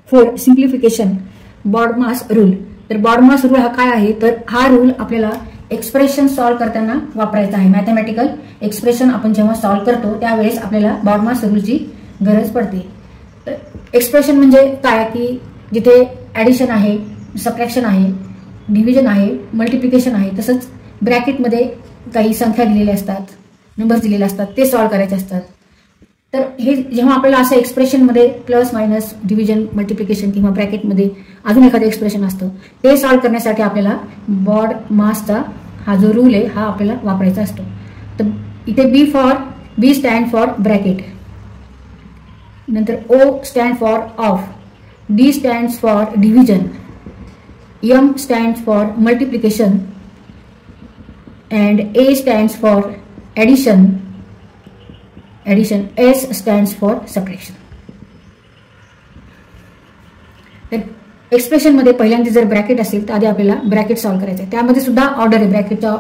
For simplification BODMAS rule. तर BODMAS rule हा काय आहे, तर हा रूल आपल्याला एक्सप्रेशन सॉल्व्ह करताना वापरायचा आहे. मॅथमॅटिकल एक्सप्रेशन आपण जेव्हा सॉल्व्ह करतो त्यावेळेस आपल्याला बॉडमास रूलची गरज पडते. तर एक्सप्रेशन म्हणजे काय की जिथे ॲडिशन आहे, सबट्रॅक्शन आहे, डिव्हिजन आहे, मल्टिप्लिकेशन आहे, तसंच ब्रॅकेटमध्ये काही संख्या दिलेल्या असतात, नंबर्स दिलेले असतात, ते सॉल्व्ह करायचे असतात. तर हे जेव्हा आपल्याला असं एक्सप्रेशनमध्ये प्लस मायनस डिव्हिजन मल्टिप्लिकेशन किंवा ब्रॅकेटमध्ये अजून एखादं एक्सप्रेशन असतं ते सॉल्व्ह करण्यासाठी आपल्याला बॉडमासचा हा जो रूल आहे हा आपल्याला वापरायचा असतो. तर इथे बी स्टँड फॉर ब्रॅकेट, नंतर O stand for of, D stand for division, M stand for multiplication and A stand for addition, S stands for subtraction. तर एक्सप्रेशनमध्ये पहिल्यांदा जर ब्रॅकेट असेल तर आधी आपल्याला ब्रॅकेट सॉल्व्ह करायचं आहे. त्यामध्ये सुद्धा ऑर्डर आहे ब्रॅकेटच्या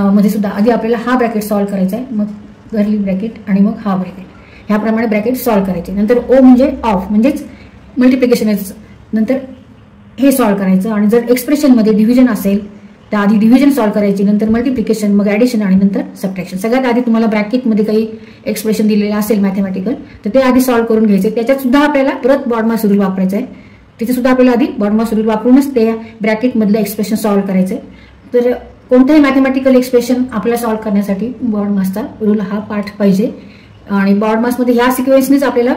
मध्ये सुद्धा. आधी आपल्याला हा ब्रॅकेट सॉल्व्ह करायचा आहे, मग कर्ली ब्रॅकेट आणि मग हा ब्रॅकेट, ह्याप्रमाणे ब्रॅकेट सॉल्व्ह करायचे. नंतर ओ म्हणजे ऑफ म्हणजेच मल्टिप्लिकेशन, नंतर हे सॉल्व्ह करायचं. आणि जर एक्सप्रेशनमध्ये डिव्हिजन असेल तर आधी डिव्हिजन सॉल्व्ह करायची, नंतर मल्टिप्लिकेशन, मग ॲडिशन आणि नंतर सबट्रॅक्शन. सगळ्यात आधी तुम्हाला ब्रॅकेटमध्ये काही एक्सप्रेशन दिलेलं असेल मॅथमॅटिकल तर ते आधी सॉल्व्ह करून घ्यायचे. त्याच्यात सुद्धा आपल्याला परत बॉडमास रूल वापरायचा आहे. तिथे सुद्धा आपल्याला आधी बॉडमास रूल वापरूनच ते ब्रॅकेटमधलं एक्सप्रेशन सॉल्व्ह करायचं आहे. तर कोणतंही मॅथमॅटिकल एक्सप्रेशन आपल्याला सॉल्व्ह करण्यासाठी बॉडमासचा रूल हा पाठ पाहिजे. आणि बॉडमासमध्ये ह्या सिक्वेन्सनेच आपल्याला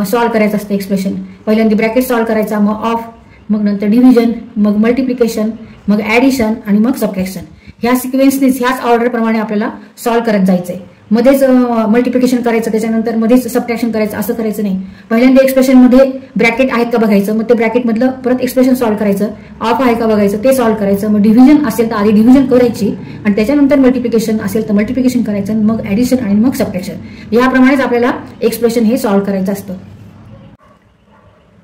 सॉल्व्ह करायचं असतं एक्सप्रेशन. पहिल्यांदा ब्रॅकेट सॉल्व्ह करायचा, मग ऑफ, मग नंतर डिव्हिजन, मग मल्टिप्लिकेशन, मग ॲडिशन आणि मग सबट्रॅक्शन. ह्या सिक्वेन्सनेच ह्याच ऑर्डरप्रमाणे आपल्याला सॉल्व्ह करत जायचंय. मध्येच मल्टिप्लिकेशन करायचं, त्याच्यानंतर मध्येच सबट्रॅक्शन करायचं, असं करायचं नाही. पहिल्यांदा एक्सप्रेशनमध्ये ब्रॅकेट आहेत का बघायचं, मग ते ब्रॅकेटमधलं परत एक्सप्रेशन सॉल्व्ह करायचं, ऑफ आहे का बघायचं, ते सॉल्व्ह करायचं. मग डिव्हिजन असेल तर आधी डिव्हिजन करायची आणि त्याच्यानंतर मल्टिप्लिकेशन असेल तर मल्टिप्लिकेशन करायचं, मग ॲडिशन आणि मग सबट्रॅक्शन. याप्रमाणेच आपल्याला एक्सप्रेशन हे सॉल्व्ह करायचं असतं.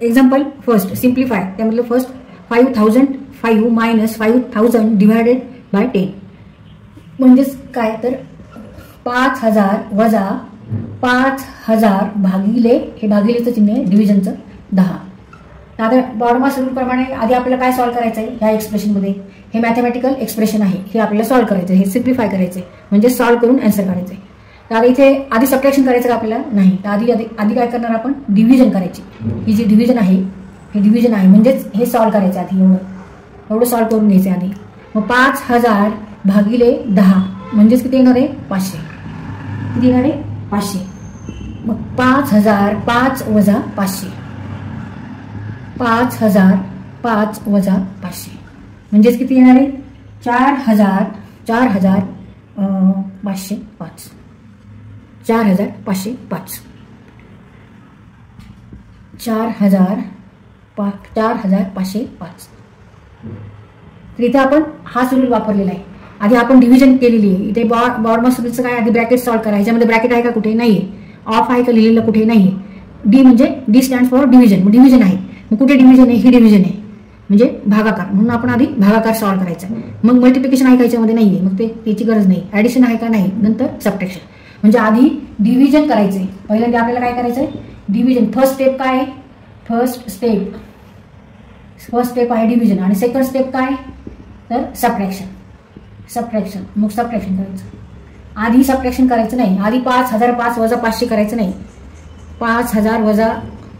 Example first simplify. त्यामधलं फर्स्ट 5005 मायनस 5000 डिवायडेड बाय 10 म्हणजेच काय, तर 5000 वजा 5000 भागिले, हे भागिलेचं चिन्ह आहे, डिव्हिजनचं 10. आता बॉडमास रूल प्रमाणे आधी आपल्याला काय सॉल्व्ह करायचं आहे ह्या एक्सप्रेशनमध्ये, हे मॅथमॅटिकल एक्सप्रेशन आहे, हे आपल्याला सॉल्व्ह करायचं आहे, हे सिम्प्लिफाय करायचं आहे, म्हणजे सॉल्व्ह करून आन्सर काढायचं आहे. तर आता इथे आधी सबट्रॅक्शन करायचं का आपल्याला, नाही. तर आधी काय करणार आपण, डिव्हिजन करायची. ही जी डिव्हिजन आहे हे डिव्हिजन आहे, म्हणजेच हे सॉल्व्ह करायचं आधी, एवढं सॉल्व्ह करून घ्यायचं आधी. मग 5000 भागिले 10 म्हणजेच किती येणार आहे, 500. किती येणार आहे, 500. मग 5000 5 वजा 500, 5000 5 वजा 500 म्हणजेच किती येणार आहे, 4505, 4505. तर इथे आपण हाच रूल वापरलेला आहे. आधी आपण डिव्हिजन केलेली आहे. इथे बॉडमास रूलचं काय, आधी ब्रॅकेट सॉल्व्ह करा. ह्याच्यामध्ये ब्रॅकेट आहे का, कुठे नाहीये. ऑफ आहे का लिहिलेलं, कुठे नाहीये. डी म्हणजे डी स्टँड फॉर डिव्हिजन, मग डिव्हिजन आहे. मग कुठे डिव्हिजन आहे, ही डिव्हिजन आहे म्हणजे भागाकार, म्हणून आपण आधी भागाकार सॉल्व्ह करायचा. मग मल्टिप्लिकेशन आहे का याच्यामध्ये नाहीये, मग त्याची गरज नाही. ॲडिशन आहे का, नाही. नंतर सबट्रॅक्शन. म्हणजे आधी डिव्हिजन करायचंय. पहिल्यांदा आपल्याला काय करायचंय, डिव्हिजन. फर्स्ट स्टेप काय, फर्स्ट स्टेप आहे डिव्हिजन. आणि सेकंड स्टेप काय, तर सबट्रॅक्शन. मग सबट्रॅक्शन करायचं. आधी सबट्रॅक्शन करायचं नाही. आधी 5000 5 वजा 500 करायचं नाही. 5000 वजा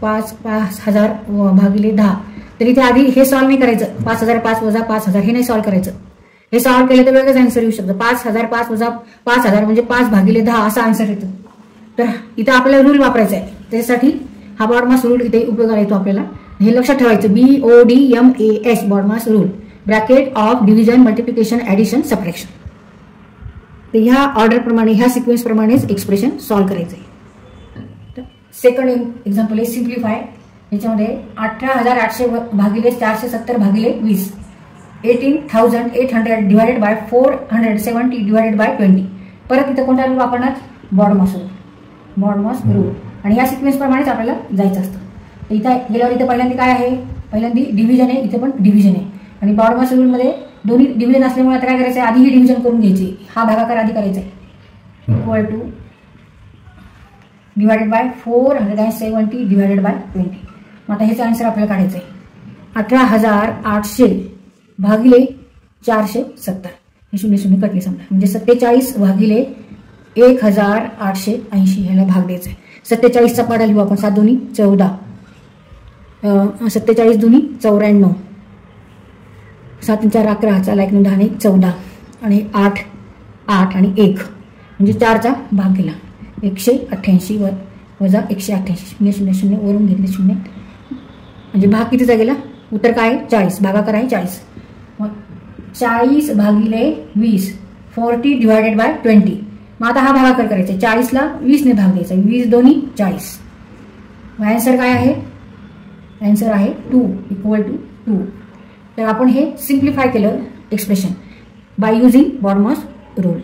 5000 भागिले 10. तर इथे आधी हे सॉल्व्ह नाही करायचं. 5000 5 वजा 5000 हे नाही सॉल्व्ह करायचं. हे सॉल्व्ह केलं तर वेगळंच आन्सर येऊ शकतं. 5000 5 वजा 5000 म्हणजे 5 भागिले 10 असा आन्सर येतो. तर इथं आपल्याला रूल वापरायचा आहे. त्याच्यासाठी हा बॉडमास रूल इथे उपयोगाला येतो आपल्याला. हे लक्षात ठेवायचं, BODMAS BODMAS rule. Bracket of division, multiplication, addition, subtraction. तर ह्या ऑर्डर प्रमाणे, ह्या सिक्वेन्स प्रमाणेच एक्सप्रेशन सॉल्व्ह करायचं आहे. सेकंड एक्झाम्पल आहे सिम्प्लिफाय. याच्यामध्ये 18800 भागिले 470 भागिले 20, 18800 डिवायडेड बाय 470 डिवायडेड बाय 20. परत इथं कोणता रूल वापरणार, बॉडमास रूल. आणि ह्या सिक्वेन्स प्रमाणेच आपल्याला जायचं असतं. इथं गेल्यावर इथं पहिल्यांदा काय आहे, पहिल्यांदा डिव्हिजन आहे, इथे पण डिव्हिजन आहे. आणि बॉडमास रूलमध्ये दोन्ही डिव्हिजन असल्यामुळे आता काय करायचं आहे, आधी ही डिव्हिजन करून घ्यायची. हा भागाकार आधी करायचा आहे. Equal two divided by 470 divided by 20. मग आता ह्याचा आन्सर आपल्याला काढायचं आहे. 18,800 भागिले 470. हे 0 0 कटले समजा, म्हणजे 47 भागिले 1880 ह्याला भाग द्यायचा आहे. 47चा पाडा लिहू आपण. 7 दुनी 14, 47 दुनी 94, 7 4 11, 4 1 10 1 14 आणि 8 8 आणि 1 म्हणजे 4चा भाग केला. 188 वजा 188, 0 0 0 वरून घेतले 0, म्हणजे भाग कितीचा गेला? उत्तर काय आहे? 40. भागाकार आहे 40. मग 40 भागिले 20, 40 डिवायडेड बाय 20. मग आता हा भागाकार करायचा आहे. 40ला 20ने भाग द्यायचा. 20 दोन्ही 40. मग आन्सर काय आहे? आन्सर आहे 2 = 2. तर आपण हे सिम्प्लिफाय केलं expression by using BODMAS rule.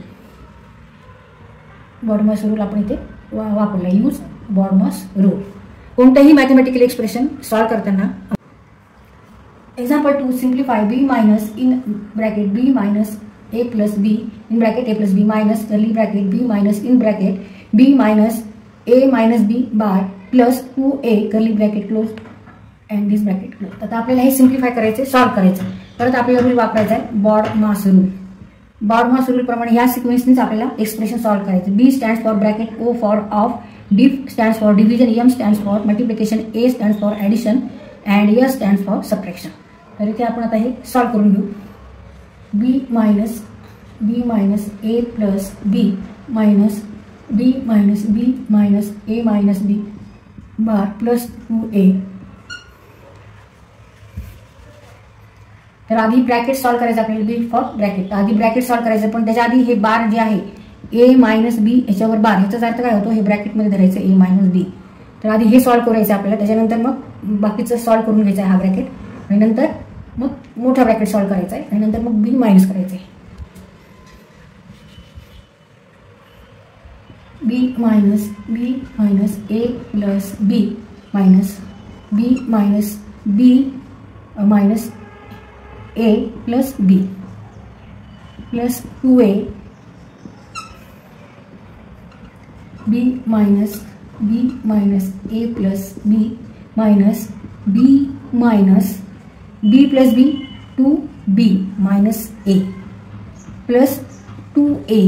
BODMAS rule आपण इथे वापरला. Use BODMAS rule. कोणतेही मॅथमॅटिकल एक्सप्रेशन सॉल्व करताना. Example 2, simplify b minus in bracket b minus a plus b in bracket a plus b minus curly bracket b minus in bracket b minus a minus b bar plus 2a curly bracket close and this bracket close. आता आपल्याला हे simplify करायचे, solve करायचं. परत आपल्याला rule वापरायचा आहे BODMAS rule. BODMAS rule प्रमाणे या सिक्वेन्सनेच आपल्याला एक्सप्रेशन सॉल्व करायचं. b stands for bracket o for of, d stands for division, m stands for multiplication, a stands for addition and s stands for subtraction. तर इथे आपण आता हे सॉल्व करून घेऊ. b minus a plus b minus b minus a minus b bar plus 2a. तर आधी bracket solve करायचं आपल्याला. बी फॉर ब्रॅकेट आधी ब्रॅकेट सॉल्व करायचं, पण त्याच्या आधी हे बार जे आहे a मायनस बी याच्यावर बार, ह्याचाच अर्थ काय होतो? हे ब्रॅकेटमध्ये धरायचं a मायनस बी. तर आधी हे सॉल्व करायचं आपल्याला, त्याच्यानंतर मग बाकीचं सॉल्व करून घ्यायचं आहे हा ब्रॅकेट, आणि नंतर मग मोठा ब्रॅकेट सॉल्व करायचा आहे, आणि नंतर मग b मायनस करायचं आहे. b minus a plus b minus b minus a plus b plus 2a b minus a plus b minus b plus b 2b minus a plus 2a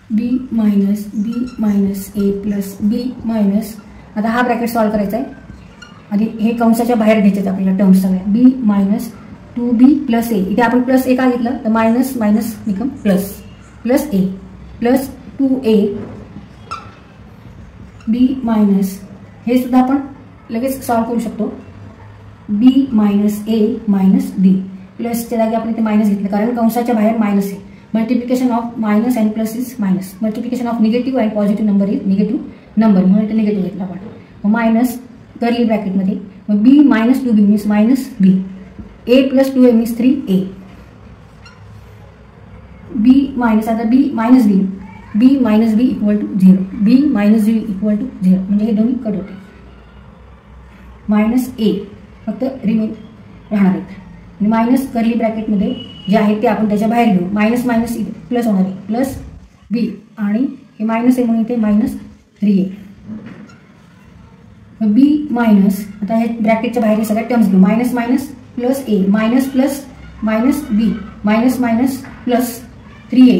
b minus a plus b minus. आता हा bracket solve करायचा आहे. आधी हे कंसाच्या बाहेर घ्यायचे आपल्याला terms सगळ्या. b minus 2b plus a. इथे आपण प्लस a का घेतलं तर minus minus become plus a plus 2a b minus, हे सुद्धा आपण लगेच सॉल्व करू शकतो. b minus a minus b प्लसच्या जागी आपण इथे मायनस घेतलं कारण कंसाच्या बाहेर मायनस आहे. Multiplication of minus and plus is minus. Multiplication of negative and positive number is negative number, म्हणून इथे निगेटिव्ह घेतला आपण. मायनस कर्ली ब्रॅकेटमध्ये मग b minus 2b means minus b, a plus 2a means 3a, b minus, आता b minus b equal to 0, b minus b equal to 0, म्हणजे हे दोन्ही कट होते. मायनस a फक्त रिमेन राहणार आहेत, आणि मायनस कर्ली ब्रॅकेटमध्ये जे आहे ते आपण त्याच्या बाहेर घेऊ. मायनस मायनस प्लस होणार आहे, प्लस b, आणि हे मायनस आहे म्हणून इथे मायनस 3a. b मायनस, आता हे ब्रॅकेटच्या बाहेर हे सगळ्या टर्म्स घेऊ. Minus minus plus a minus plus minus b minus minus plus 3a.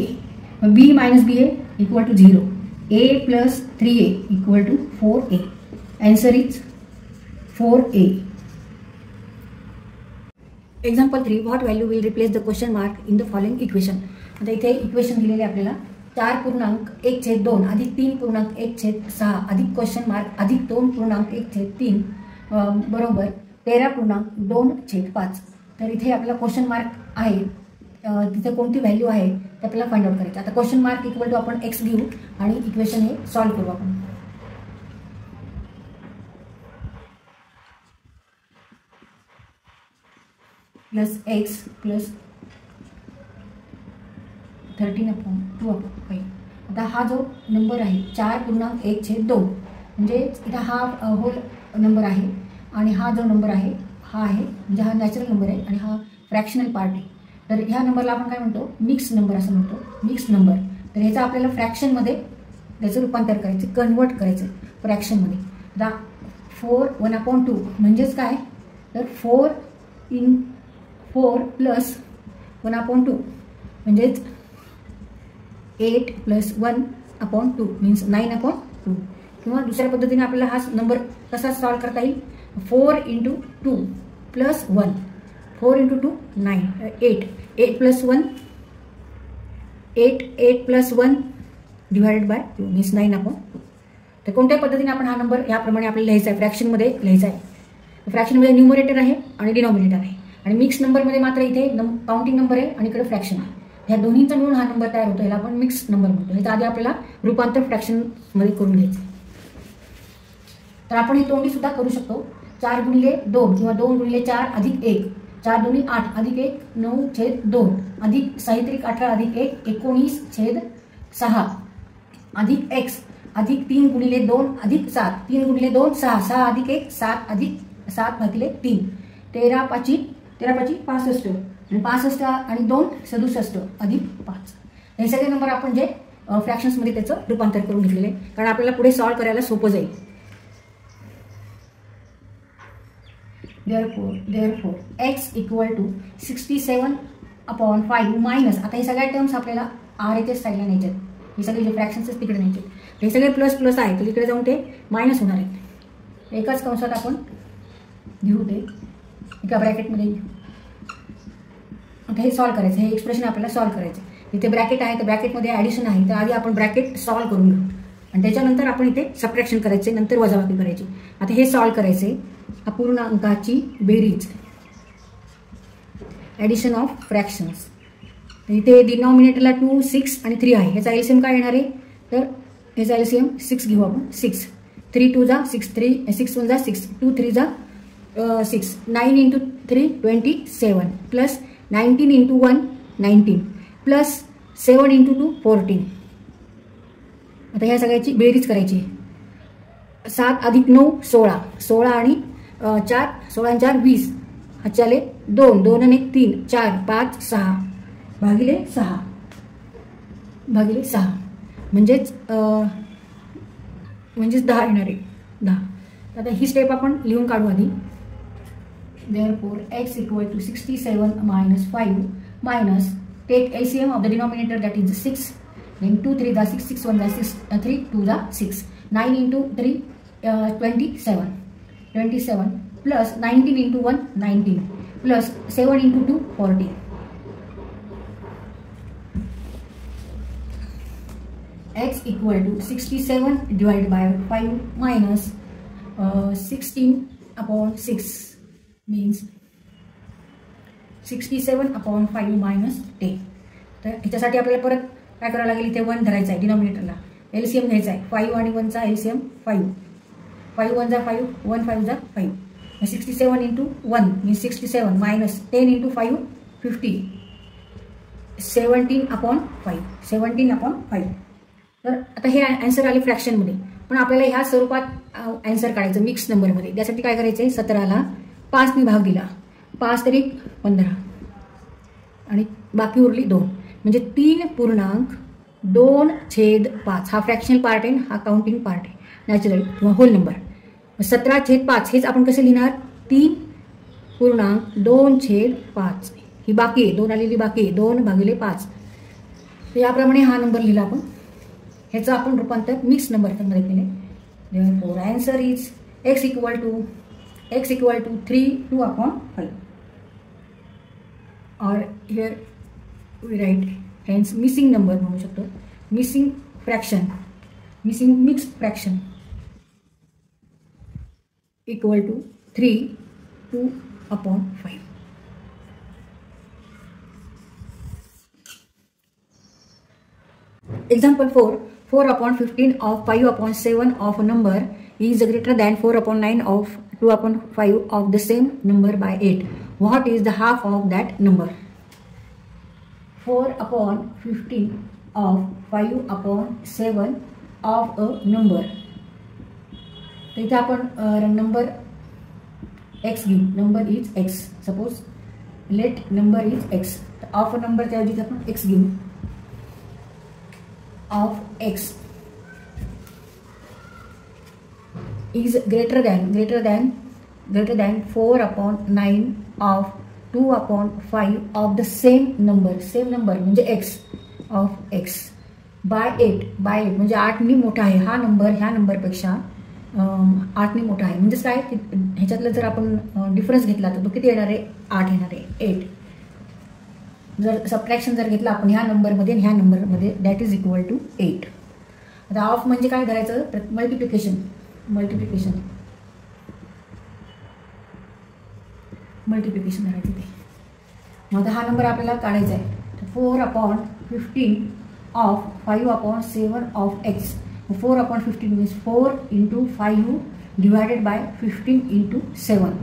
b minus ba equal to 0, a plus 3a equal to 4a. Answer is 4a. Example 3, what value will replace the question mark in the following equation. आता इथे equation दिलेले आपल्याला 4.1/2 अधिक 3.1/6 अधिक question mark अधिक 2.1/3 बरोबर 13.2/5. तर इथे आपल्याला क्वेश्चन मार्क आहे, तिथे कोणती व्हॅल्यू आहे ते आपल्याला फाइंड आउट करायचं. आता क्वेश्चन मार्क इक्वल टू आपण x घेऊ आणि इक्वेशन हे सॉल्व करू आपण. Plus x plus 13/2/5. आता हा जो नंबर आहे 4.1/2 म्हणजे इथं हा होल नंबर आहे, आणि हा जो नंबर आहे हा आहे म्हणजे हा नॅचरल नंबर आहे, आणि हा फ्रॅक्शनल पार्ट आहे. तर ह्या नंबरला आपण काय म्हणतो? मिक्स नंबर असं म्हणतो, मिक्स नंबर. तर ह्याचा आपल्याला फ्रॅक्शनमध्ये त्याचं रूपांतर करायचं, कन्वर्ट करायचं फ्रॅक्शनमध्ये. आता 4 1/2 म्हणजेच काय, तर 4 प्लस 1/2 म्हणजेच 8 प्लस 1/2 मीन्स 9/2. किंवा दुसऱ्या पद्धतीने आपल्याला हा नंबर कसा सॉल्व करता येईल, 4 × 2 plus 1, 4 × 2 9, 8 plus 1 8 plus 1 divided by 2 means 9/2. तर कोणत्या पद्धतीने आपण हा नंबर याप्रमाणे आपल्याला लिहायचा आहे, फ्रॅक्शनमध्ये लिहायचा आहे. फ्रॅक्शनमध्ये न्यूमरेटर आहे आणि डिनॉमिनेटर आहे, आणि मिक्स नंबरमध्ये मात्र इथे काउंटिंग नंबर आहे आणि इकडे फ्रॅक्शन आहे. ह्या दोन्हीचा मिळून हा नंबर तयार होतो, याला आपण मिक्स नंबर म्हणतो. ह्याच्या आधी आपल्याला रूपांतर फ्रॅक्शनमध्ये करून घ्यायचं. तर आपण ही तोंडी सुद्धा करू शकतो. 4 × 2 किंवा 2 × 4 अधिक 1, 4 × 2 8 अधिक 1 9/2 अधिक 6 × 18 अधिक 1 19/6 अधिक x अधिक 3 × 2 अधिक 7, 3 × 2 6, 6 अधिक 1 7 अधिक 7/3, 13×5 65 आणि 65 आणि 2 67 अधिक 5. हे सगळे नंबर आपण जे फ्रॅक्शन्समध्ये त्याचं रूपांतर करून घेतलेले आहे, कारण आपल्याला पुढे सॉल्व करायला सोपं जाईल. Therefore x = 67/5 मायनस, आता हे सगळ्या टर्म्स आपल्याला RHS साईडला न्यायचे आहेत. हे सगळे जे फ्रॅक्शन्स आहेत तिकडे न्यायचे. हे सगळे प्लस प्लस आहे, तर इकडे जाऊन ते मायनस होणार आहेत. एकाच कंसात आपण घेऊ, ते एका ब्रॅकेटमध्ये. आता हे सॉल्व करायचं, हे एक्सप्रेशन आपल्याला सॉल्व करायचं. इथे ब्रॅकेट आहे, तर ब्रॅकेटमध्ये ॲडिशन आहे, तर आधी आपण ब्रॅकेट सॉल्व करून घेऊ आणि त्याच्यानंतर आपण इथे सबट्रॅक्शन करायचे, नंतर वजाबाकी करायची. आता हे सॉल्व करायचे, अपूर्णांकाची बेरीज, ॲडिशन ऑफ फ्रॅक्शन्स. इथे डिनॉमिनेटरला 2 6 आणि 3 आहे. ह्याचा एलसीएम काय येणार आहे, तर ह्याचा एलसीएम 6 घेऊ आपण. 6 3 2 जा 6, 6 1 जा 6, 2 3 जा 6, 9 × 3 27 प्लस 19 × 1 19 प्लस 7 × 2 14. आता ह्या सगळ्याची बेरीज करायची. 7 अधिक 9 16, 16 आणि 4 16 आणि 4 20, हातच्याले 2, 2 आणि 1 3, 4 5 6 भागिले 6 म्हणजेच 10 येणार आहे, 10. आता ही स्टेप आपण लिहून काढू आधी. Therefore x = 67 - 5 minus, take LCM of the denominator, that is 6, then 2 3 the 6, 6 1 the 6, 3 2 the 6, 9 × 3 27 plus 19 × 1 19 plus 7 × 2 40. X = 67 divided by 5 minus 16/6 means 67/5 minus 10. तर ह्याच्यासाठी आपल्याला परत काय करावं लागेल, इथे 1 धरायचा आहे डिनॉमिनेटरला, एलसीएम घ्यायचा आहे. 5 आणि 1चा एलसीएम 5, 5 1 जा 5, 1 5 जा 5. 67 × 1 means 67 minus 10 × 5 50, 17/5. तर आता हे आन्सर आले फ्रॅक्शनमध्ये, पण आपल्याला ह्या स्वरूपात आन्सर काढायचं मिक्स नंबरमध्ये. त्यासाठी काय करायचं आहे, 17ला 5ने भाग दिला, 5 तरी 15 आणि बाकी उरली 2, म्हणजे 3.2/5. हा फ्रॅक्शनल पार्ट आहे, हा काउंटिंग पार्ट आहे, नॅचरल किंवा होल नंबर. 17/5 हेच आपण कसे लिहिणार, 3.2/5. ही बाकी आहे, 2 आलेली बाकी आहे, 2/5. तर याप्रमाणे हा नंबर लिहिला आपण. ह्याचं आपण रूपांतर मिक्स नंबरमध्ये केले. Therefore answer is x = 3 2/5. or here we write hence missing number म्हणू शकतो, missing fraction, missing mixed fraction = 3 2/5. Example 4, 4/15 of 5/7 of a number is greater than 4/9 of 2/5 of the same number by 8. What is the half of that number? 4/15 of 5/7 of a number. तर इथे आपण number x घेऊ. Number is x. Suppose let number is x. Of a number त्याऐवजी आपण x घेऊ. Of x is greater than 4/9 of 2/5 of the same number म्हणजे x of x by 8 म्हणजे 8 ने मोठा आहे हा नंबर ह्या नंबरपेक्षा 8 ने मोठा आहे. म्हणजे काय ह्याच्यातलं जर आपण डिफरन्स घेतला तर तो किती येणार आहे 8 येणार आहे 8. जर सबट्रॅक्शन जर घेतला आपण ह्या नंबरमध्ये आणि ह्या नंबरमध्ये दॅट इज इक्वल टू 8. आता ऑफ म्हणजे काय करायचं मल्टिप्लिकेशन करायचं ते. मग आता हा नंबर आपल्याला काढायचा आहे 4/15 of 5/7 of x. 4/15 means 4 into 5 divided by 15 into 7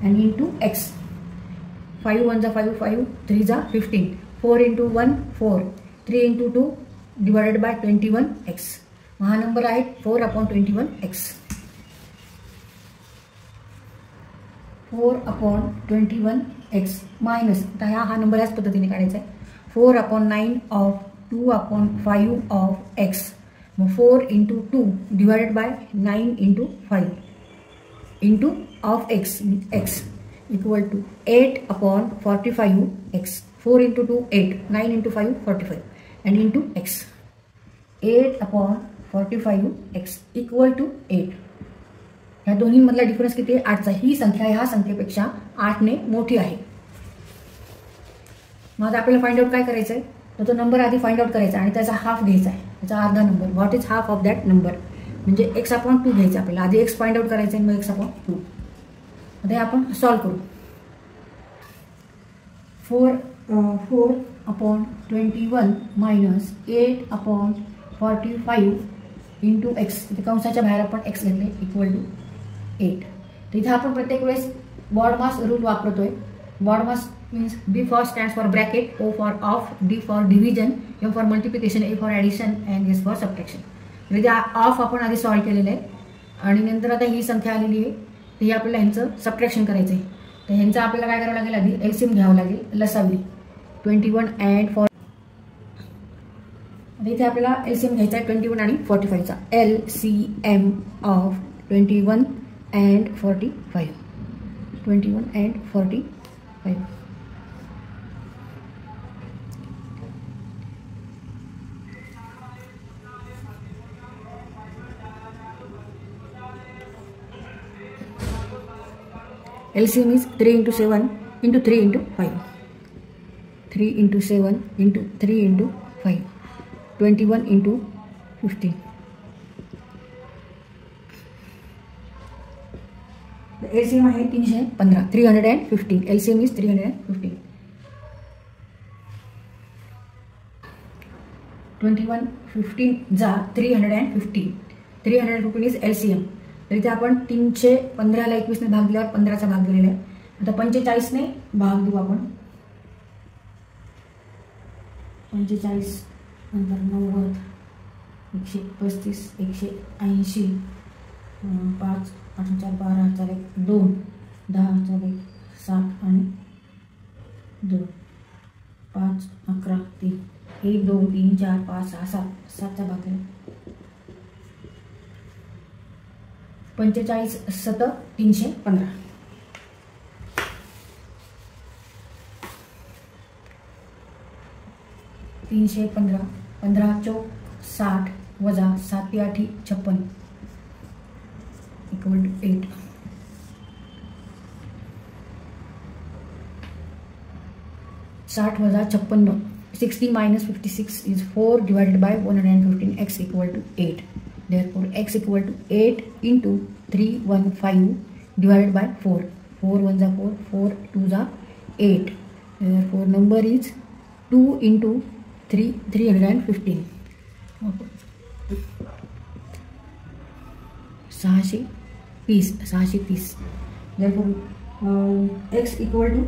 and into x. 5 1 जा 5 5 3 जा 15 4 into 1 4 3 into 2 divided by 21x. हा नंबर आहे 4/21x. 4/21x मायनस आता हा नंबर याच पद्धतीने काढायचा आहे 4/9 of 2/5 of x. 4 into 2 divided by 9 into 5 into of x equal to 8/45x. 4 into 2 8 9 into 5 45 and into x. 8/45x equal to 8. ह्या दोन्हीमधला difference किती आहे 8चा. ही संख्या ह्या संख्येपेक्षा 8 ने मोठी आहे. मग आपल्याला फाइंड आउट काय करायचं आहे तर तो नंबर आधी फाइंड आउट करायचा आणि त्याचा हाफ घ्यायचा आहे. त्याचा अर्धा number what is half of that number म्हणजे x/2 घ्यायचा आपल्याला. आधी x फाइंड आउट करायचं आहे मग x/2. आता आपण सॉल्व करू. 4/21 मायनस 8/45 इंटू x. इथे कंसाच्या बाहेर आपण x घेतले इक्वल टू 8. तर इथे आपण प्रत्येक वेळेस बॉडमास रूल वापरतोय. BODMAS means B for stands for bracket, O for off, D for division, M for multiplication, A for addition and S for subtraction. म्हणजे ऑफ आपण आधी सॉल्व केलेलं आहे आणि नंतर आता ही संख्या आलेली आहे तर ही आपल्याला ह्यांचं सबट्रॅक्शन करायचं आहे. तर ह्यांचं आपल्याला काय करावं लागेल आधी एलसीएम घ्यावं लागेल लसावी 21 and 40. इथे आपल्याला एलसीएम घ्यायचा आहे 21 आणि 45चा. LCM of 21 and 45. 21 and 45. LCM is 3 into 7 into 3 into 5. 3 into 7 into 3 into 5. 21 into 15. The LCM आहे 315. 315. LCM is 315. 21 15 जा 315. 315 is LCM. तर इथे आपण 315ला 21ने भाग दिल्यावर 15चा भाग दिलेला आहे. आता 45ने भाग देऊ आपण. 45 नंतर 90 135 180 5 8 4 12 4 1 2 10 4 1 7 आणि 2 5 11 3 1 2 3 4 5 6 7 7चा भाग आहे. 45 7 315. तीनशे 15 15 चौक 60 वजा 7 8 56 इक्वल टू 8. 60 वजा 56 60 minus 56 is 4 divided by 115 x equal to 8. Therefore x equal to 8 into 315 divided by 4. 4 1 जा 4 4 2 जा 8. Therefore number is 2 into 315. 630. Therefore x equal to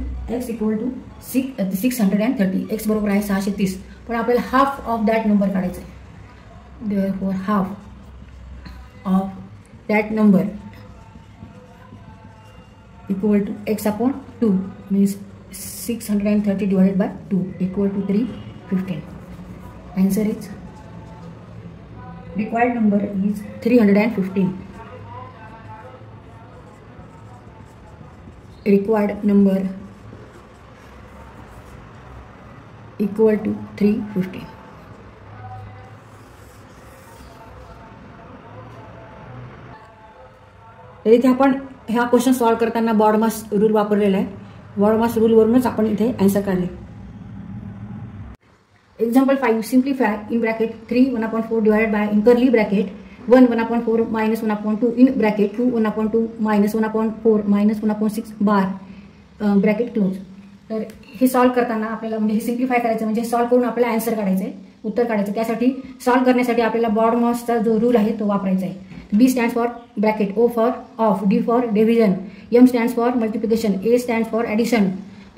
630. x बरोबर आहे 630. पण आपल्याला हाफ ऑफ दॅट नंबर काढायचा आहे. Therefore half of that number equal to x upon 2 means 630 divided by 2 equal to 315. Answer is required number is 315. required number equal to 315. तर इथे आपण ह्या क्वेश्चन सॉल्व करताना बॉडमास रूल वापरलेला आहे. BODMAS रूलवरूनच आपण इथे आन्सर काढले. Example 5 simplify in bracket 3 1/4 divided by in curly bracket 1 1/4 minus 1/2 in bracket 2 1/2 minus 1/4 minus 1/6 bar bracket close. तर हे सॉल्व करताना आपल्याला म्हणजे हे सिम्प्लिफाय करायचं म्हणजे सॉल्व करून आपल्याला आन्सर काढायचं आहे, उत्तर काढायचं. त्यासाठी सॉल्व करण्यासाठी आपल्याला बॉडमासचा जो रूल आहे तो वापरायचा आहे. B stands for bracket, O for off, D for division, M stands for multiplication, A stands for addition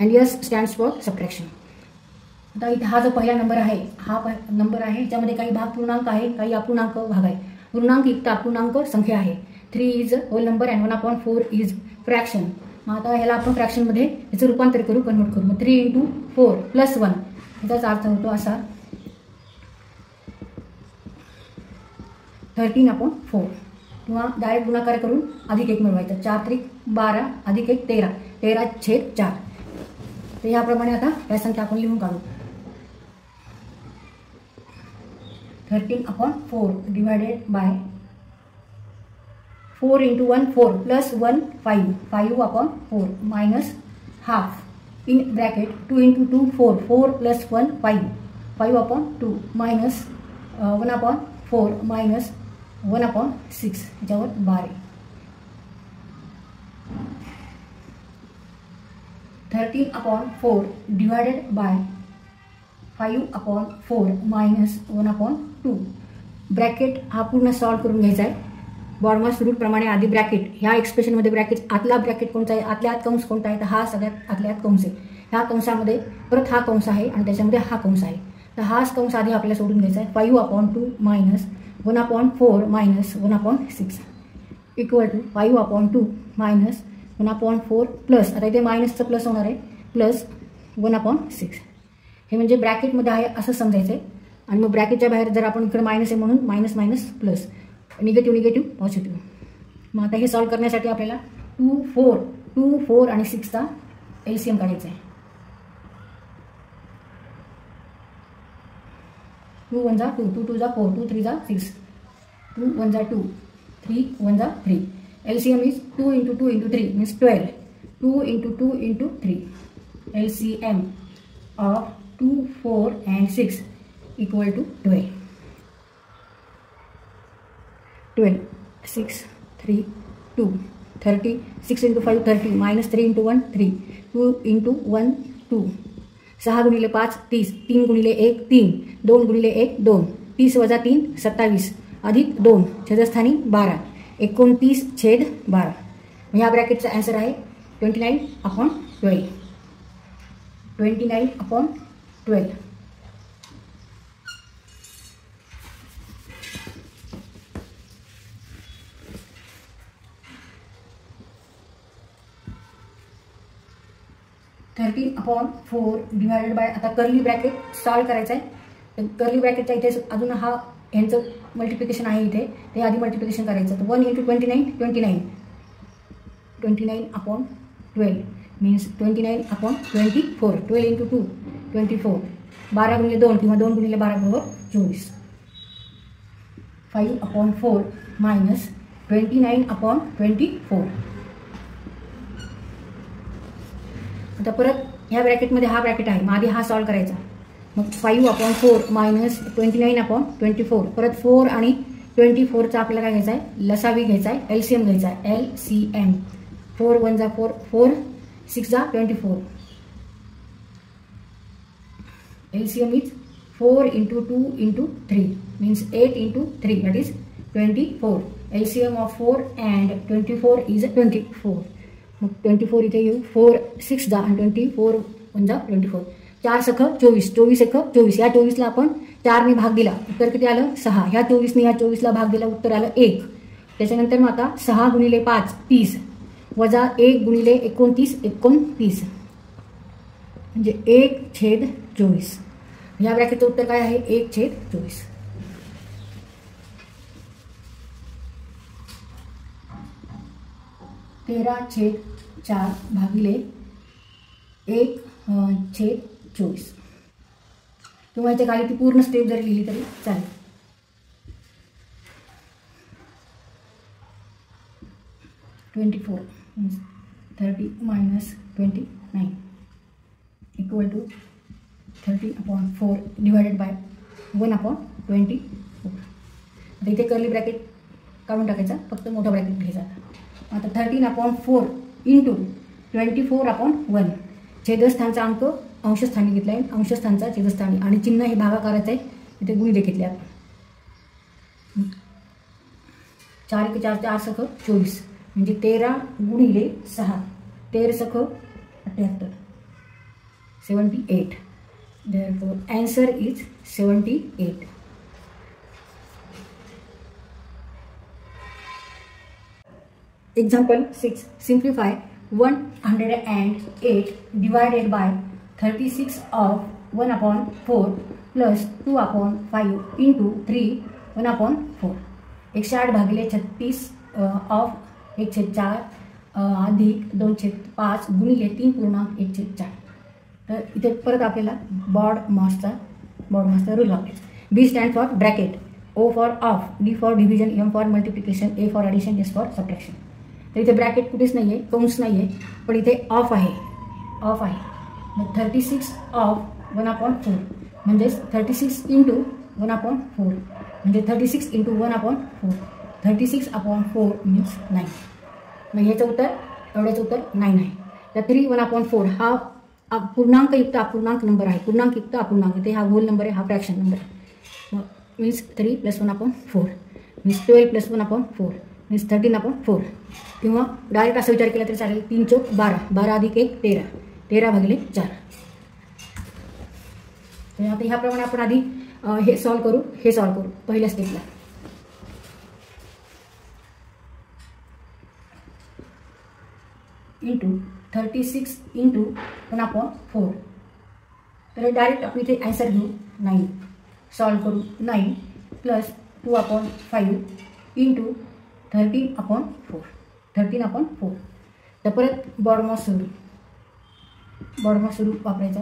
and S stands for subtraction. आता इथे हा जो पहिला नंबर आहे हा नंबर आहे ज्यामध्ये काही भाग पूर्णांक आहे, काही अपूर्णांक भाग आहे. पूर्णांक युक्त अपूर्णांक संख्या आहे. 3 is whole number and 1/4 is fraction. मग आता ह्याला आपण फ्रॅक्शनमध्ये याचं रूपांतर करू, कन्वर्ट करू. मग 3 × 4 + 1 याचा अर्थ होतो असा 13/4 किंवा डायरेक्ट गुणाकार करून अधिक 1 मिळवायचं. 4 × 3 = 12 अधिक 1 13 13/4. तर याप्रमाणे आता या संख्या आपण लिहून काढू. 13/4 divided by 4 × 1 4 + 1 5 5/4 minus half in bracket 2 × 2 4 4 + 1 5 5/2 minus 1/4 minus 1/6 याच्यावर 12. 13/4 डिवायडेड बाय 5/4 minus 1/2. ब्रॅकेट हा पूर्ण सॉल्व करून घ्यायचा आहे. बॉडमास रूल प्रमाणे आधी ब्रॅकेट, ह्या एक्सप्रेशनमध्ये ब्रॅकेट आतला ब्रॅकेट कोणता आहे, आतल्या आत कंस कोणता आहे, तर हा सगळ्यात आतल्या आत कंस आहे. ह्या कंसामध्ये परत हा कंस आहे आणि त्याच्यामध्ये हा कंस आहे. तर हाच कंस आधी आपल्याला सोडून घ्यायचा आहे. 5/2 minus 1/4 minus 1/6 equal to 5/2 minus 1/4 plus, आता इथे मायनसचं प्लस होणार आहे, प्लस 1/6. हे म्हणजे ब्रॅकेटमध्ये आहे असं समजायचं आहे. आणि मग ब्रॅकेटच्या बाहेर जर आपण इकडे मायनस आहे म्हणून minus minus plus, negative negative positive. मग आता हे सॉल्व करण्यासाठी आपल्याला 2 4 आणि 6चा LCM काढायचा आहे. 2 1 2 2 2 4 2 3 6 2 1 2 3 1 3. LCM is 2 × 2 × 3 means 12. 2 × 2 × 3. LCM of 2 4 and 6 equal to 12. 12 6 3 2 30 6 × 5 30 minus 3 × 1 3 2 × 1 2 6 × 5 30 3 × 1 3 2 × 1 2 30 - 3 27 अधिक 2 छेदस्थानी 12 29/12. ह्या ब्रॅकेटचा आन्सर आहे 29/12. 29/12. (13/4) डिवायडेड बाय, आता कर्ली ब्रॅकेट सॉल्व करायचं आहे. कर्ली ब्रॅकेटच्या इथे अजून हा ह्यांचं मल्टिप्लिकेशन आहे इथे, ते आधी मल्टिप्लिकेशन करायचं. तर 1 × 29 29 29/12 मीन्स 29/24. 12 × 2 24 12 × 2 किंवा 2 × 12 बरोबर 24. 5/4 मायनस 29/24. आता परत ह्या ब्रॅकेटमध्ये हा ब्रॅकेट आहे, मग आधी हा सॉल्व करायचा. मग 5/4 मायनस 29/24. परत 4 आणि 24चा आपल्याला काय घ्यायचा आहे, लसावी घ्यायचा आहे, LCM घ्यायचा आहे. LCM 4 1 4 4 6 24. LCM is 4 × 2 × 3 means 8 × 3 that is 24. LCM of 4 and 24 is 24. मग 24 इथे येऊ, 4 6 आणि 24 1 24. 4 सख 24 24 एक 24. या 24ला आपण 4ने भाग दिला, उत्तर किती आलं 6. ह्या 24ने या 24ला भाग दिला, उत्तर आलं 1. त्याच्यानंतर मग आता 6 × 5 30 वजा 1 × 29 29 म्हणजे 1/24. या ब्रॅकेटचं उत्तर काय आहे, 1/24. 4 भागिले 1/24 किंवा याच्या खाली ती पूर्ण स्टेप जरी लिहिली तरी चालेल. 24 30 minus 29 equal to 30/4 divided by 1/24. आता इथे कर्ली ब्रॅकेट काढून टाकायचा, फक्त मोठा ब्रॅकेट घ्यायचा. आता 13/4 इंटू 24/1 छेदस्थानचा अंक अंशस्थानी घेतला आहे, अंशस्थानचा छेदस्थानी, आणि चिन्ह हे भागाकाराचं आहे. इथे गुणिले घेतले आपण. 4 × 4 4 सख 24 म्हणजे 13 गुणिले 6 13 सख 78 78. Therefore answer is 78. Example 6. Simplify 108 divided by 36 of 1/4 plus 2/5 into 3 1/4. 108 भागिले 36 ऑफ 1/4 अधिक 2/5 गुणिले 3.1/4. तर इथे परत आपल्याला बॉड मॉसचा रूल वापरायचा. B stand for bracket, O for of, D for division, M for multiplication, A for addition, S for subtraction. तर इथे ब्रॅकेट कुठेच नाही आहे, कंस नाही आहे, पण इथे ऑफ आहे. मग 36 ऑफ 1/4 म्हणजे 36 इंटू 1/4 म्हणजे 36 इंटू 1/4 36/4 मीन्स 9. मग ह्याचं उत्तर, एवढ्याचं उत्तर 9 आहे. तर 3 1/4 हा पूर्णांकयुक्त अपूर्णांक नंबर आहे. पूर्णांकयुक्त अपूर्णांक, इथे हा होल नंबर आहे, हा फ्रॅक्शन नंबर आहे. मग मीन्स 3 + 1/4 मीन्स 12 + 1/4 मीन्स 13/4. किंवा डायरेक्ट असा विचार केला तरी चालेल. 3 चौक 12, 12 अधिक 1 13, 13 भागिले 4. तर आता ह्याप्रमाणे आपण आधी हे सॉल्व करू पहिल्या स्टेपला. Into 36 into 1/4. तर डायरेक्ट आपण इथे ॲन्सर घेऊ 9. सॉल्व करू 9 प्लस 2/5 इंटू 13/4 13/4. तर परत बॉडमॉस रूल वापरायचा.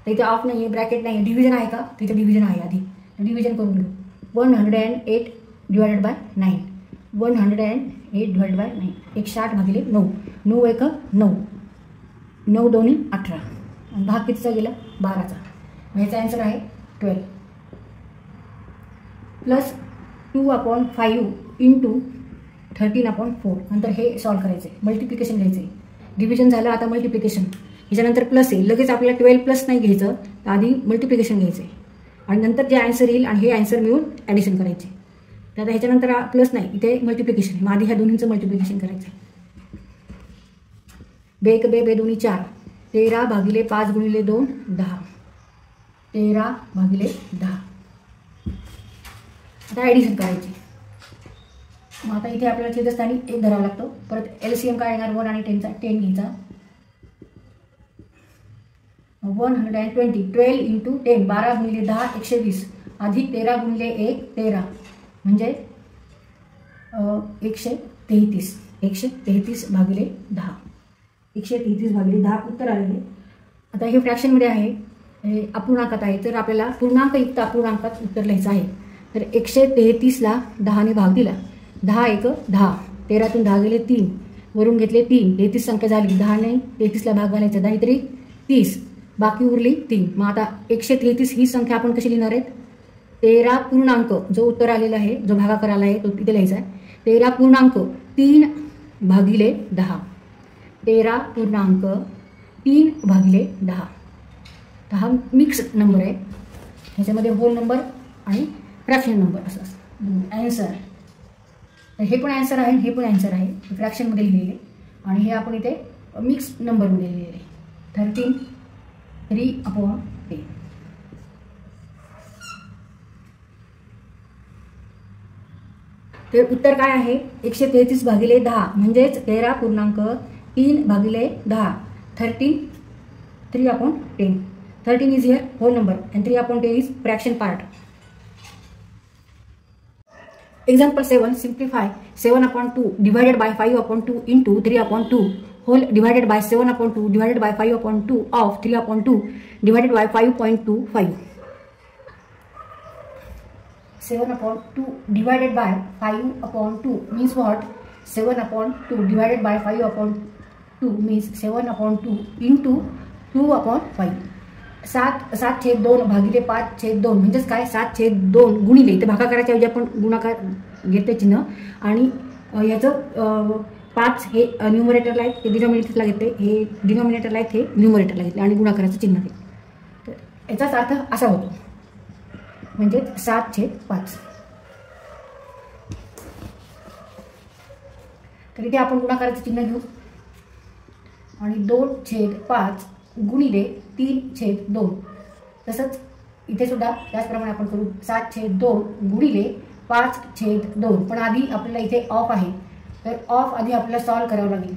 तर इथे ऑफ नाही आहे, ब्रॅकेट नाही आहे, डिव्हिजन आहे का, तिथे डिव्हिजन आहे. आधी डिव्हिजन करून घेऊ. 108 डिवायडेड बाय 9 108 डिवाइड बाय 9 160 भागिले 9 9 1 9 9 2 18 आणि भाग कितीचा गेला 12चा. ह्याचा आन्सर आहे 12 प्लस 2/5 इंटू 13/4. नंतर हे सॉल्व करायचं आहे, मल्टिप्लिकेशन घ्यायचं आहे. डिव्हिजन झालं, आता मल्टिप्लिकेशन. ह्याच्यानंतर प्लस आहे, लगेच आपल्याला 12 प्लस नाही घ्यायचं, तर आधी मल्टिप्लिकेशन घ्यायचं आहे आणि नंतर जे आन्सर येईल आणि हे आन्सर मिळून ॲडिशन करायचे. तर आता ह्याच्यानंतर प्लस नाही, इथे मल्टिप्लिकेशन. मग आधी ह्या दोन्हींचं मल्टिप्लिकेशन करायचं. 2 1 2 2 2 4 13 भागिले 5 गुणिले 2 10 13 भागिले 10. आता ॲडिशन करायची. मग आता इथे आपल्याला छेदस्थानी 1 धरावा लागतो. परत LCM काय येणार 1 आणि 10चा 10 घ्यायचा. 120 12 इंटू 10 12 गुणिले 10 120 अधिक 13 गुणिले 1 13 म्हणजे 133 भागिले 10 133 भागिले 10 उत्तर आलेले. आता हे फ्रॅक्शनमध्ये आहे, हे अपूर्णांकात आहे, तर आपल्याला पूर्णांकयुक्त अपूर्णांकात उत्तर लिहायचं आहे. तर 133ला 10ने भाग दिला. 10 1 10 13तून 10 गेले 3 वरून घेतले 3 33 संख्या झाली. 10ने 33ला भाग घालायचा, 10 3 30 बाकी उरली 3. मग आता 133 ही संख्या आपण कशी लिहिणार आहेत. 13 पूर्णांक जो उत्तर आलेला आहे, जो भागाकार आला आहे तो तिथे लिहायचा आहे. 13.3 भागिले 10 13.3 भागिले 10. तर हा मिक्स नंबर आहे, ह्याच्यामध्ये होल नंबर आणि फ्रॅक्शन नंबर असं ॲन्सर. तर हे पण ॲन्सर आहे, हे पण ॲन्सर आहे. फ्रॅक्शनमध्ये लिहिलेले आणि हे आपण इथे मिक्स नंबरमध्ये लिहिलेले 13 3/10. तर उत्तर काय आहे 133 भागिले 10 म्हणजेच 13.3 भागिले 10 13 3/10. 13 is here whole number and 3/10 is fraction part. Example 7. Simplify 7/2 divided by 5/2 into 3/2 whole divided by 7/2 divided by 5/2 of 3/2 divided by 5.25. 7/2 divided by 5/2 means what? 7/2 divided by 5/2 means 7/2 into 2/5. 7/2 भागिले 5/2 म्हणजेच काय? 7/2 गुणिले, इथे भागाकाराच्या ऐवजी आपण गुणाकार घेते चिन्ह, आणि याचं 5 हे न्यूमरेटरला आहे, हे डिनॉमिनेटरला घेते, हे डिनॉमिनेटरला आहेत, हे न्यूमरेटरला घेतले आणि गुणाकाराचं चिन्ह आहे. तर याचाच अर्थ असा होतो, म्हणजे 7/5. तर इथे आपण गुणाकाराचं चिन्ह घेऊ आणि 2/5 गुणिले 3/2. तसंच इथे सुद्धा त्याचप्रमाणे आपण करू. 7/2 गुणिले 5/2. पण आधी आपल्याला इथे ऑफ आहे, तर ऑफ आधी आपल्याला सॉल्व करावं लागेल.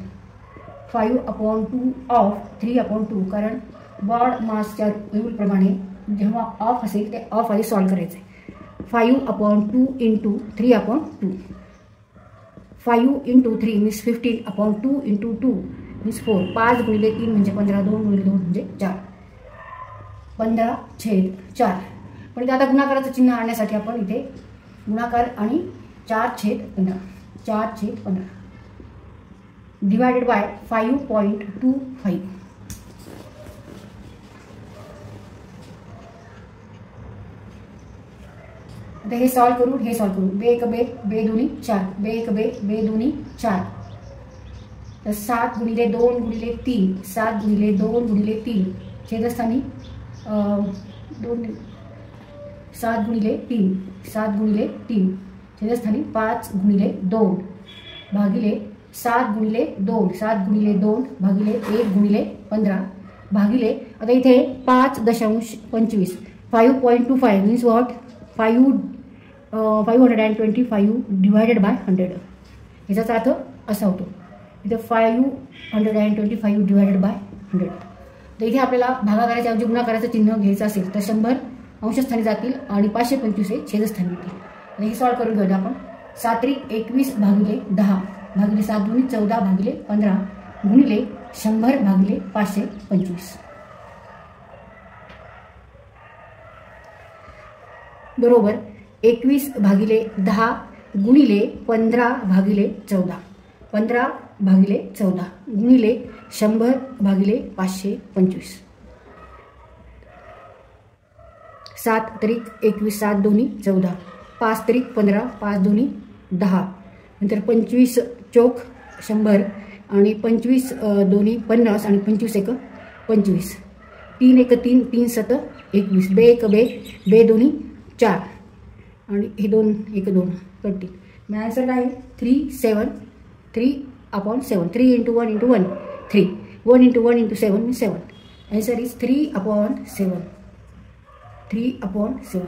5/2 ऑफ 3/2, कारण बॉड मासच्या रूलप्रमाणे जेव्हा ऑफ असेल ते ऑफ आधी सॉल्व करायचं आहे. 5/2 into 3/2. 5 into 3 means 15/2 into 2 means 4. 5 गुणिले 3 म्हणजे 15, 2 गुणिले 2 म्हणजे 4. 15/4. पण इथे आता गुणाकाराचं चिन्ह आणण्यासाठी आपण इथे गुणाकार आणि 4/15. 4/15 डिवायडेड बाय 5.25. आता हे सॉल्व करू, हे सॉल्व करू. 2 1 2 2 2 4. 2 1 2 2 2 4. तर 7 गुणिले 2 गुणिले 3. 7 गुणिले 2 गुणिले 3 छेदस्थानी 7 गुणिले 3. 7 गुणिले 3 छेदस्थानी 5 गुणिले 2 भागिले 7 गुणिले 2. 7 गुणिले 2 भागिले 1 गुणिले 15 भागिले, आता इथे 5.25. 5.25 मीन्स वॉट? 525 divided by 100. याचाच अर्थ असा होतो. इथे 525 डिवायडेड बाय 100. तर इथे आपल्याला भागाकाराच्या ऐवजी गुणाकाराचं चिन्ह घ्यायचं असेल तर 100 अंशस्थानी जातील आणि 525 हे छेदस्थानी येतील. आणि हे सॉल्व करून घेऊया आपण. 7 21 भागिले 10 भागिले 7 2 14 भागिले 15 गुणिले 100 भागिले 525 बरोबर 21 भागिले 10 गुणिले 15 भागिले 14. 15 भागिले 14 गुणिले 100 भागिले 525. 7 त्रिक 21, 7 2 14, 5 त्रिक 15, 5 2 10, नंतर 25 चौक 100 आणि 25 2 50 आणि 25 1 25. 3 1 3, 3 7 21. 2 1 2, 2 2 4 आणि हे 2 1 2 13. मग आन्सर काय आहे? 3 7. 3/7. 3 × 1 × 1 3. 1 × 1 × 7 means 7. Answer is 3/7. 3/7.